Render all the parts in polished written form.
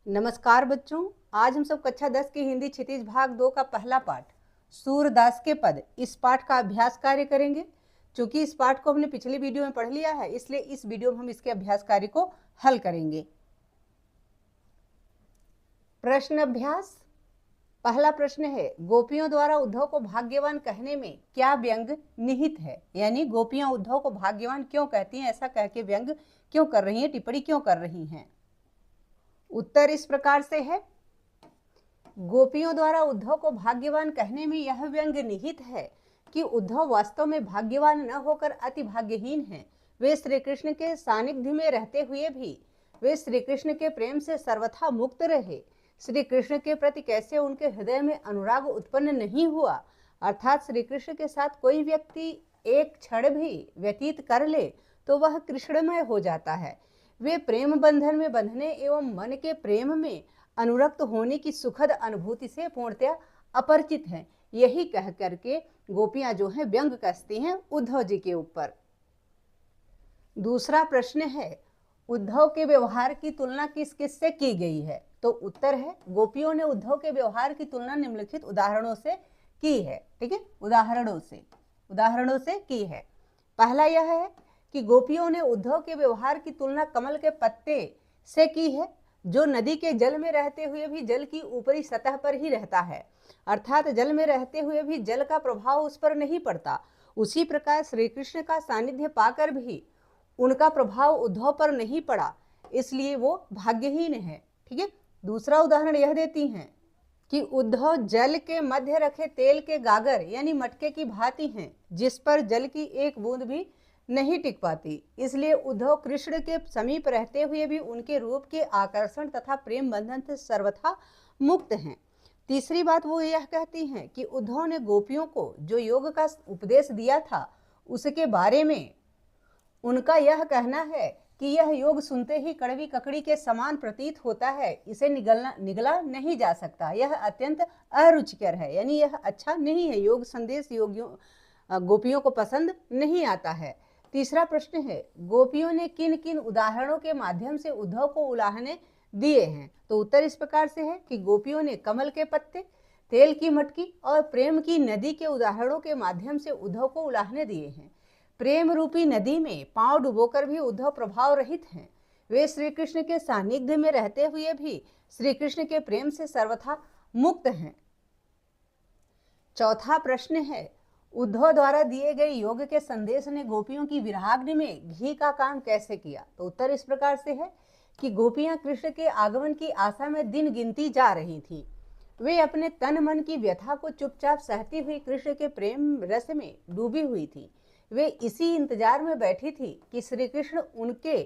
नमस्कार बच्चों, आज हम सब कक्षा 10 की हिंदी क्षितिज भाग 2 का पहला पाठ सूरदास के पद इस पाठ का अभ्यास कार्य करेंगे। क्योंकि इस पाठ को हमने पिछली वीडियो में पढ़ लिया है, इसलिए इस वीडियो में हम इसके अभ्यास कार्य को हल करेंगे। प्रश्न अभ्यास। पहला प्रश्न है, गोपियों द्वारा उद्धव को भाग्यवान कहने में क्या व्यंग निहित है? यानी गोपियां उद्धव को भाग्यवान क्यों कहती हैं, ऐसा कह के व्यंग क्यों कर रही हैं, टिप्पणी क्यों कर रही हैं? उत्तर इस प्रकार से है, गोपियों द्वारा उद्धव को भाग्यवान कहने में यह व्यंग निहित है कि उद्धव वास्तव में भाग्यवान न होकर अति भाग्यहीन हैं। वे श्री कृष्ण के सानिध्य में रहते हुए भी वे श्री कृष्ण के प्रेम से सर्वथा मुक्त रहे। श्री कृष्ण के प्रति कैसे उनके हृदय में अनुराग उत्पन्न नहीं हुआ, अर्थात श्री कृष्ण के साथ कोई व्यक्ति एक क्षण भी व्यतीत कर ले तो वह कृष्णमय हो जाता है। वे प्रेम बंधन में बंधने एवं मन के प्रेम में अनुरक्त होने की सुखद अनुभूति से पूर्णतया अपरिचित हैं। यही कह करके गोपियां जो हैं व्यंग कसती हैं उद्धव जी के ऊपर। दूसरा प्रश्न है, उद्धव के व्यवहार की तुलना किस किस से की गई है? तो उत्तर है, गोपियों ने उद्धव के व्यवहार की तुलना निम्नलिखित उदाहरणों से की है। ठीक है, उदाहरणों से की है। पहला यह है कि गोपियों ने उद्धव के व्यवहार की तुलना कमल के पत्ते से की है, जो नदी के जल में रहते हुए भी जल की ऊपरी सतह पर ही रहता है, अर्थात जल में रहते हुए भी जल का प्रभाव उस पर नहीं पड़ता। उसी प्रकार श्री कृष्ण का सानिध्य पाकर भी उनका प्रभाव उद्धव पर नहीं पड़ा, इसलिए वो भाग्यहीन है। ठीक है, दूसरा उदाहरण यह देती हैं कि उद्धव जल के मध्य रखे तेल के गागर यानी मटके की भांति हैं, जिस पर जल की एक बूंद भी नहीं टिक पाती। इसलिए उद्धव कृष्ण के समीप रहते हुए भी उनके रूप के आकर्षण तथा प्रेम बंधन से सर्वथा मुक्त हैं। तीसरी बात वो यह कहती हैं कि उद्धव ने गोपियों को जो योग का उपदेश दिया था उसके बारे में उनका यह कहना है कि यह योग सुनते ही कड़वी ककड़ी के समान प्रतीत होता है, इसे निगला नहीं जा सकता, यह अत्यंत अरुचिकर है, यानी यह अच्छा नहीं है, योग संदेश गोपियों को पसंद नहीं आता है। तीसरा प्रश्न है, गोपियों ने किन किन उदाहरणों के माध्यम से उद्धव को उलाहने दिए हैं? तो उत्तर इस प्रकार से है कि गोपियों ने कमल के पत्ते, तेल की मटकी और प्रेम की नदी के उदाहरणों के माध्यम से उद्धव को उलाहने दिए हैं। प्रेम रूपी नदी में पांव डुबोकर भी उद्धव प्रभाव रहित हैं। वे श्री कृष्ण के सानिध्य में रहते हुए भी श्री कृष्ण के प्रेम से सर्वथा मुक्त हैं। चौथा प्रश्न है, उद्धव द्वारा दिए गए योग के संदेश ने गोपियों की विराग्नि में घी का काम कैसे किया? तो उत्तर इस प्रकार से है कि गोपियां कृष्ण के आगमन की आशा में दिन गिनती जा रही थी। वे अपने तन मन की व्यथा को चुपचाप सहती हुई कृष्ण के प्रेम रस में डूबी हुई थी। वे इसी इंतजार में बैठी थी कि श्री कृष्ण उनके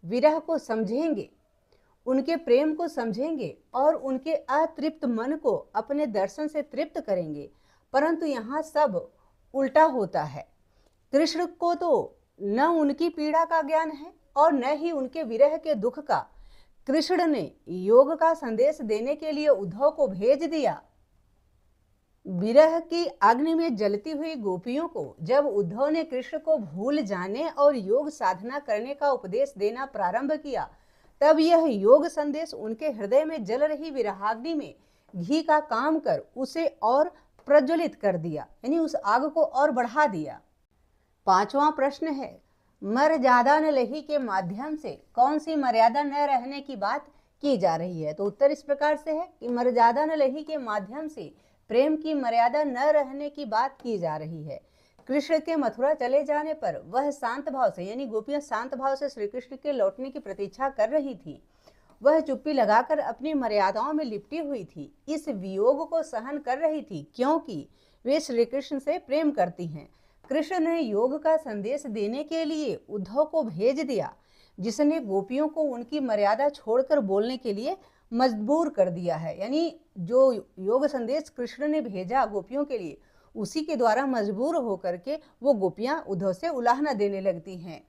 विरह को समझेंगे, उनके प्रेम को समझेंगे और उनके अतृप्त मन को अपने दर्शन से तृप्त करेंगे। परंतु यहाँ सब उल्टा होता है। कृष्ण को तो न उनकी पीड़ा का ज्ञान है और न ही उनके विरह के दुख का। कृष्ण ने योग का संदेश देने के लिए उद्धव को भेज दिया। विरह की अग्नि में जलती हुई गोपियों को जब उद्धव ने कृष्ण को भूल जाने और योग साधना करने का उपदेश देना प्रारंभ किया, तब यह योग संदेश उनके हृदय में जल रही विरहाग्नि में घी का काम कर उसे और प्रज्वलित कर दिया, यानी उस आग को और बढ़ा दिया। पांचवा प्रश्न है, मर्यादा न लही के माध्यम से कौन सी मर्यादा न रहने की बात की जा रही है? तो उत्तर इस प्रकार से है कि मर्यादा न लही के माध्यम से प्रेम की मर्यादा न रहने की बात की जा रही है। कृष्ण के मथुरा चले जाने पर वह शांत भाव से, यानी गोपियां शांत भाव से श्री कृष्ण के लौटने की प्रतीक्षा कर रही थी। वह चुप्पी लगाकर अपनी मर्यादाओं में लिपटी हुई थी, इस वियोग को सहन कर रही थी, क्योंकि वे श्री कृष्ण से प्रेम करती हैं। कृष्ण ने योग का संदेश देने के लिए उद्धव को भेज दिया, जिसने गोपियों को उनकी मर्यादा छोड़कर बोलने के लिए मजबूर कर दिया है। यानी जो योग संदेश कृष्ण ने भेजा गोपियों के लिए, उसी के द्वारा मजबूर होकर के वो गोपियां उद्धव से उलाहना देने लगती हैं।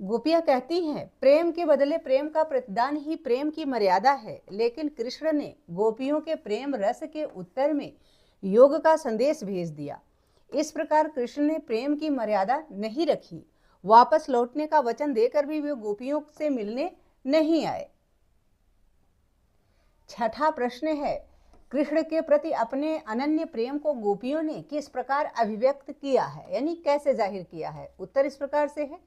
गोपियां कहती हैं, प्रेम के बदले प्रेम का प्रतिदान ही प्रेम की मर्यादा है, लेकिन कृष्ण ने गोपियों के प्रेम रस के उत्तर में योग का संदेश भेज दिया। इस प्रकार कृष्ण ने प्रेम की मर्यादा नहीं रखी। वापस लौटने का वचन देकर भी वे गोपियों से मिलने नहीं आए। छठा प्रश्न है, कृष्ण के प्रति अपने अनन्य प्रेम को गोपियों ने किस प्रकार अभिव्यक्त किया है, यानी कैसे जाहिर किया है। उत्तर इस प्रकार से है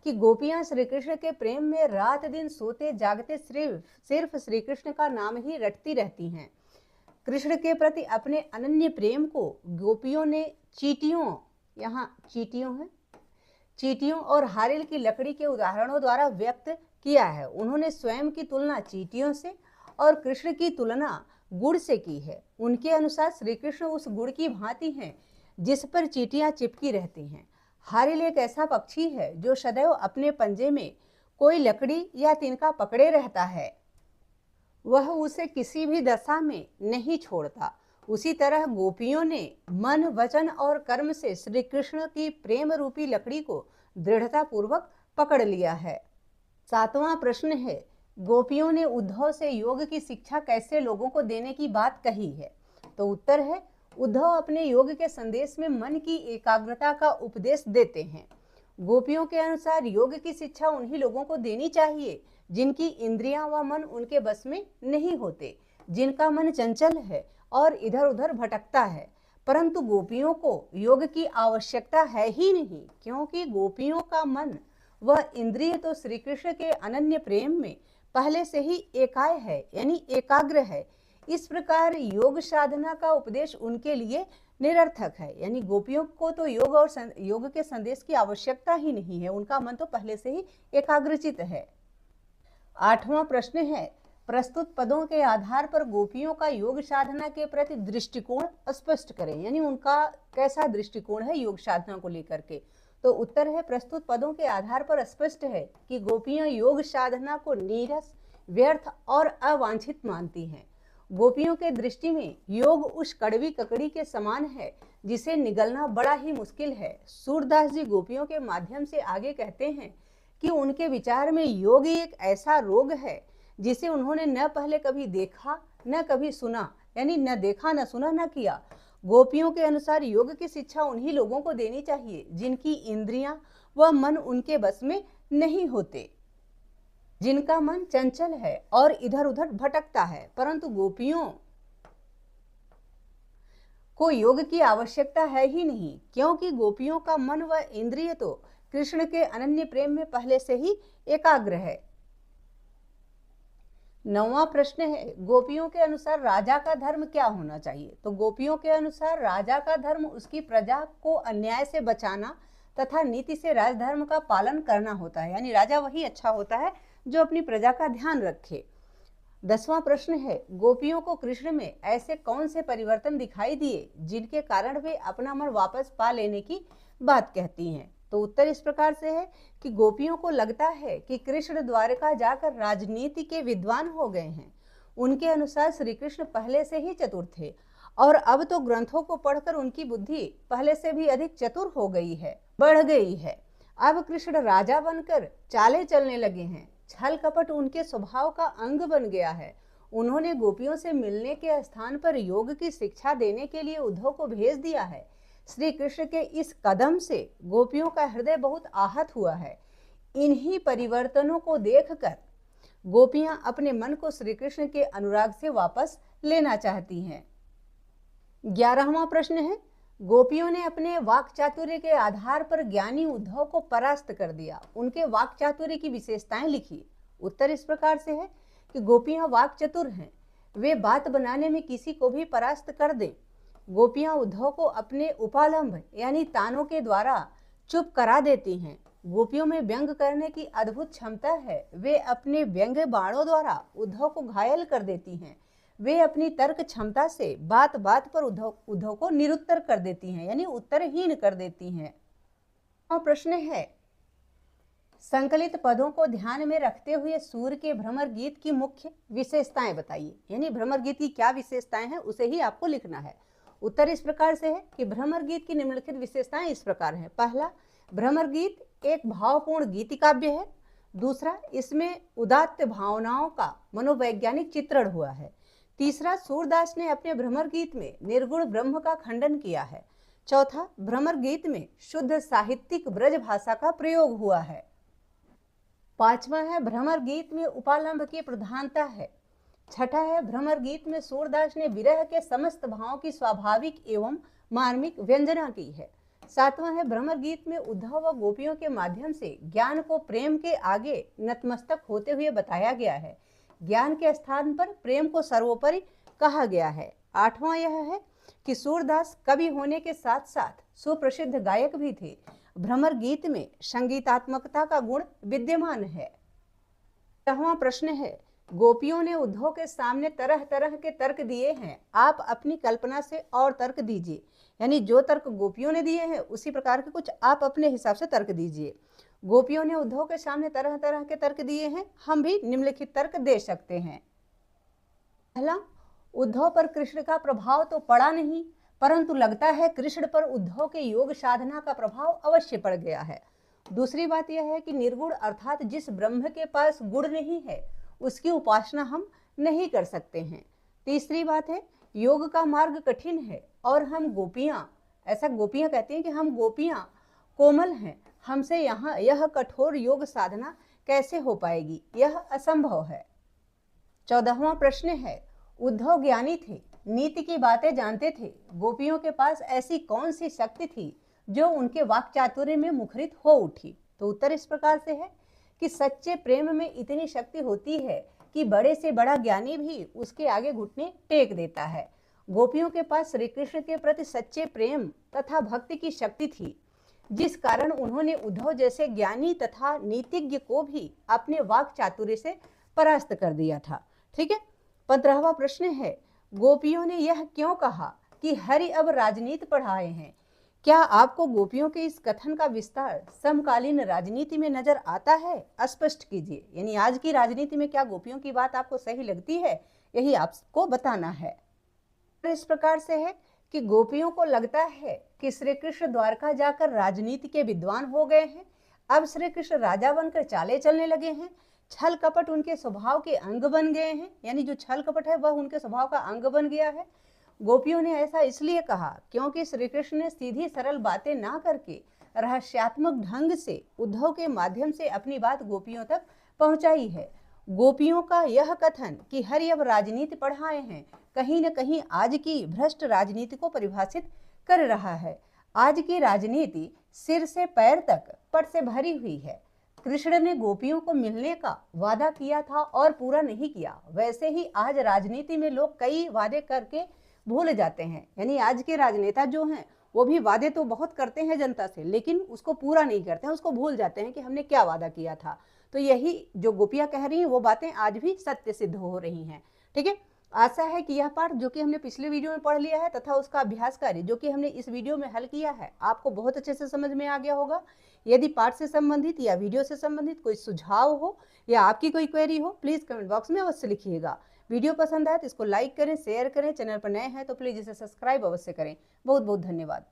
कि गोपियां श्री कृष्ण के प्रेम में रात दिन सोते जागते सिर्फ श्री कृष्ण का नाम ही रटती रहती हैं। कृष्ण के प्रति अपने अनन्य प्रेम को गोपियों ने चींटियों, यहाँ चींटियों है, चींटियों और हारिल की लकड़ी के उदाहरणों द्वारा व्यक्त किया है। उन्होंने स्वयं की तुलना चींटियों से और कृष्ण की तुलना गुड़ से की है। उनके अनुसार श्री कृष्ण उस गुड़ की भांति हैं जिस पर चींटियां चिपकी रहती हैं। हारिल एक ऐसा पक्षी है जो सदैव अपने पंजे में कोई लकड़ी या तिनका पकड़े रहता है, वह उसे किसी भी दशा में नहीं छोड़ता। उसी तरह गोपियों ने मन, वचन और कर्म से श्री कृष्ण की प्रेम रूपी लकड़ी को दृढ़ता पूर्वक पकड़ लिया है। सातवां प्रश्न है, गोपियों ने उद्धव से योग की शिक्षा कैसे लोगों को देने की बात कही है। तो उत्तर है, उद्धव अपने योग के संदेश में मन की एकाग्रता का उपदेश देते हैं। गोपियों के अनुसार योग की शिक्षा उन्हीं लोगों को देनी चाहिए जिनकी इंद्रियां व मन उनके बस में नहीं होते, जिनका मन चंचल है और इधर उधर भटकता है। परंतु गोपियों को योग की आवश्यकता है ही नहीं, क्योंकि गोपियों का मन वह इंद्रिय तो श्री कृष्ण के अनन्य प्रेम में पहले से ही एकाय है, यानी एकाग्र है। इस प्रकार योग साधना का उपदेश उनके लिए निरर्थक है, यानी गोपियों को तो योग और योग के संदेश की आवश्यकता ही नहीं है, उनका मन तो पहले से ही एकाग्रचित है। आठवां प्रश्न है, प्रस्तुत पदों के आधार पर गोपियों का योग साधना के प्रति दृष्टिकोण स्पष्ट करें, यानी उनका कैसा दृष्टिकोण है योग साधना को लेकर के। तो उत्तर है, प्रस्तुत पदों के आधार पर स्पष्ट है कि गोपियां योग साधना को नीरस, व्यर्थ और अवांछित मानती हैं। गोपियों के दृष्टि में योग उस कड़वी ककड़ी के समान है जिसे निगलना बड़ा ही मुश्किल है। सूरदास जी गोपियों के माध्यम से आगे कहते हैं कि उनके विचार में योग एक ऐसा रोग है जिसे उन्होंने न पहले कभी देखा न कभी सुना, यानी न देखा न सुना न किया। गोपियों के अनुसार योग की शिक्षा उन्हीं लोगों को देनी चाहिए जिनकी इंद्रियां व मन उनके बस में नहीं होते, जिनका मन चंचल है और इधर उधर भटकता है। परंतु गोपियों को योग की आवश्यकता है ही नहीं, क्योंकि गोपियों का मन व इंद्रिय तो कृष्ण के अनन्य प्रेम में पहले से ही एकाग्र है। नौवां प्रश्न है, गोपियों के अनुसार राजा का धर्म क्या होना चाहिए। तो गोपियों के अनुसार राजा का धर्म उसकी प्रजा को अन्याय से बचाना तथा नीति से राजधर्म का पालन करना होता है, यानी राजा वही अच्छा होता है जो अपनी प्रजा का ध्यान रखे। 10वां प्रश्न है, गोपियों को कृष्ण में ऐसे कौन से परिवर्तन दिखाई दिए जिनके कारण वे अपना मन वापस पा लेने की बात कहती हैं। तो उत्तर इस प्रकार से है कि गोपियों को लगता है कि कृष्ण द्वारका जाकर राजनीति के विद्वान हो गए हैं। उनके अनुसार श्री कृष्ण पहले से ही चतुर थे और अब तो ग्रंथों को पढ़कर उनकी बुद्धि पहले से भी अधिक चतुर हो गई है, बढ़ गई है। अब कृष्ण राजा बनकर चाले चलने लगे हैं, छल कपट उनके स्वभाव का अंग बन गया है। उन्होंने गोपियों से मिलने के स्थान पर योग की शिक्षा देने के लिए उद्धव को भेज दिया है। श्री कृष्ण के इस कदम से गोपियों का हृदय बहुत आहत हुआ है। इन्हीं परिवर्तनों को देखकर गोपियां अपने मन को श्री कृष्ण के अनुराग से वापस लेना चाहती हैं। 11वां प्रश्न है, गोपियों ने अपने वाक चातुर्य के आधार पर ज्ञानी उद्धव को परास्त कर दिया। उनके वाक चातुर्य की विशेषताएं लिखिए। उत्तर इस प्रकार से है कि गोपियां वाक चतुर हैं, वे बात बनाने में किसी को भी परास्त कर दें। गोपियां उद्धव को अपने उपालंभ यानी तानों के द्वारा चुप करा देती हैं। गोपियों में व्यंग करने की अद्भुत क्षमता है, वे अपने व्यंग बाणों द्वारा उद्धव को घायल कर देती हैं। वे अपनी तर्क क्षमता से बात बात पर उद्धव को निरुत्तर कर देती हैं, यानी उत्तरहीन कर देती हैं। और प्रश्न है, संकलित पदों को ध्यान में रखते हुए सूर्य के भ्रमर गीत की मुख्य विशेषताएं बताइए, यानी भ्रमर गीत की क्या विशेषताएं हैं उसे ही आपको लिखना है। उत्तर इस प्रकार से है कि भ्रमर गीत की निम्नलिखित विशेषताएं इस प्रकार हैं। पहला, भ्रमर गीत एक भावपूर्ण गीति काव्य है। दूसरा, इसमें उदात्त भावनाओं का मनोवैज्ञानिक चित्रण हुआ है। तीसरा, सूरदास ने अपने भ्रमर गीत में निर्गुण ब्रह्म का खंडन किया है। चौथा, भ्रमर गीत में शुद्ध साहित्यिक ब्रज भाषा का प्रयोग हुआ है। पांचवा है, भ्रमर गीत में उपालंभ की प्रधानता है। छठा है, भ्रमर गीत में सूरदास ने विरह के समस्त भावों की स्वाभाविक एवं मार्मिक व्यंजना की है। सातवां है, भ्रमर गीत में उद्धव व गोपियों के माध्यम से ज्ञान को प्रेम के आगे नतमस्तक होते हुए बताया गया है। ज्ञान के स्थान पर प्रेम को सर्वोपरि कहा गया है। आठवां यह है कि सूरदास कवि होने के साथ साथ सुप्रसिद्ध गायक भी थे। भ्रमर गीत में संगीतात्मकता का गुण विद्यमान है। 9वां प्रश्न है, गोपियों ने उद्धव के सामने तरह तरह के तर्क दिए हैं, आप अपनी कल्पना से और तर्क दीजिए। यानी जो तर्क गोपियों ने दिए हैं उसी प्रकार के कुछ आप अपने हिसाब से तर्क दीजिए। गोपियों ने उद्धव के सामने तरह तरह के तर्क दिए हैं, हम भी निम्नलिखित तर्क दे सकते हैं। पहला, उद्धव पर कृष्ण का प्रभाव तो पड़ा नहीं, परंतु लगता है कृष्ण पर उद्धव के योग साधना का प्रभाव अवश्य पड़ गया है। दूसरी बात यह है कि निर्गुण अर्थात जिस ब्रह्म के पास गुण नहीं है उसकी उपासना हम नहीं कर सकते हैं। तीसरी बात है, योग का मार्ग कठिन है और हम गोपियां, ऐसा गोपियां कहती हैं कि हम गोपियां कोमल हैं, हमसे यहाँ यह कठोर योग साधना कैसे हो पाएगी, यह असंभव है। 14वां प्रश्न है, उद्धव ज्ञानी थे, नीति की बातें जानते थे, गोपियों के पास ऐसी कौन सी शक्ति थी जो उनके वाक चातुर्य में मुखरित हो उठी? तो उत्तर इस प्रकार से है कि सच्चे प्रेम में इतनी शक्ति होती है कि बड़े से बड़ा ज्ञानी भी उसके आगे घुटने टेक देता है। गोपियों के पास श्री कृष्ण के प्रति सच्चे प्रेम तथा भक्ति की शक्ति थी, जिस कारण उन्होंने उद्धव जैसे ज्ञानी तथा नीतिज्ञ को भी अपने वाक चातुर्य से परास्त कर दिया था। ठीक है। 15वां प्रश्न है, गोपियों ने यह क्यों कहा कि हरि अब राजनीति पढ़ाए हैं? क्या आपको गोपियों के इस कथन का विस्तार समकालीन राजनीति में नजर आता है? स्पष्ट कीजिए। यानी आज की राजनीति में क्या गोपियों की बात आपको सही लगती है, यही आपको बताना है। इस प्रकार से है कि गोपियों को लगता है कि श्री कृष्ण द्वारका जाकर राजनीति के विद्वान हो गए हैं, अब श्री कृष्ण राजा बनकर चाले चलने लगे हैं, छल कपट उनके स्वभाव के अंग बन गए हैं। यानी जो छल कपट है वह उनके स्वभाव का अंग बन गया है। गोपियों ने ऐसा इसलिए कहा क्योंकि श्री कृष्ण ने सीधी सरल बातें ना करके रहस्यात्मक ढंग से उद्धव के माध्यम से अपनी बात गोपियों तक पहुंचाई है। गोपियों का यह कथन कि हरि अब राजनीति पढ़ाए हैं कहीं न कहीं आज की भ्रष्ट राजनीति को परिभाषित कर रहा है। आज की राजनीति सिर से पैर तक पट से भरी हुई है। कृष्ण ने गोपियों को मिलने का वादा किया था और पूरा नहीं किया, वैसे ही आज राजनीति में लोग कई वादे करके भूल जाते हैं। यानी आज के राजनेता जो हैं वो भी वादे तो बहुत करते हैं जनता से, लेकिन उसको पूरा नहीं करते हैं, उसको भूल जाते हैं कि हमने क्या वादा किया था। तो यही जो गोपियां कह रही हैं वो बातें आज भी सत्य सिद्ध हो रही हैं। ठीक है। आशा है कि यह पाठ जो कि हमने पिछले वीडियो में पढ़ लिया है तथा उसका अभ्यास कार्य जो कि हमने इस वीडियो में हल किया है आपको बहुत अच्छे से समझ में आ गया होगा। यदि पाठ से संबंधित या वीडियो से संबंधित कोई सुझाव हो या आपकी कोई क्वेरी हो, प्लीज कमेंट बॉक्स में अवश्य लिखिएगा। वीडियो पसंद आए तो इसको लाइक करें, शेयर करें, चैनल पर नए हैं तो प्लीज इसे सब्सक्राइब अवश्य करें। बहुत बहुत धन्यवाद।